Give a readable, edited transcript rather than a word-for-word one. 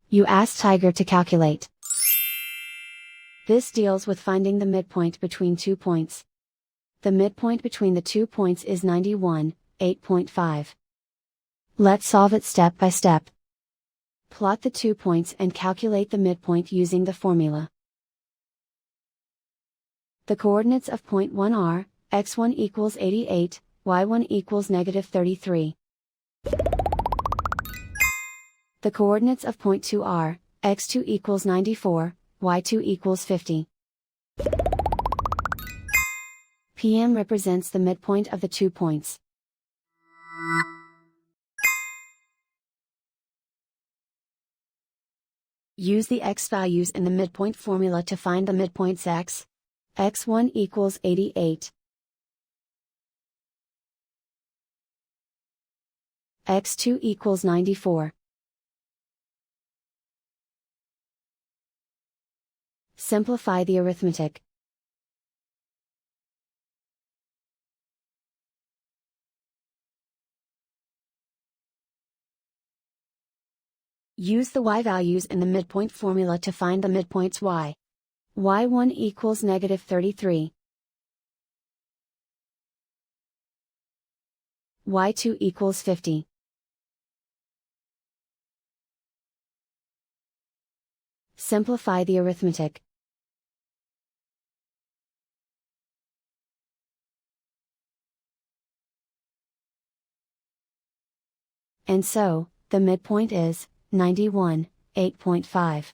You ask Tiger to calculate. This deals with finding the midpoint between 2 points. The midpoint between the 2 points is 91, 8.5. Let's solve it step by step. Plot the 2 points and calculate the midpoint using the formula. The coordinates of point 1 are, x1 equals 88, y1 equals -33. The coordinates of point 2 are, x2 equals 94, y2 equals 50. PM represents the midpoint of the 2 points. Use the x values in the midpoint formula to find the midpoints x. x1 equals 88. x2 equals 94. Simplify the arithmetic. Use the y values in the midpoint formula to find the midpoints y. y1 equals -33. y2 equals 50. Simplify the arithmetic. And so, the midpoint is 91, 8.5.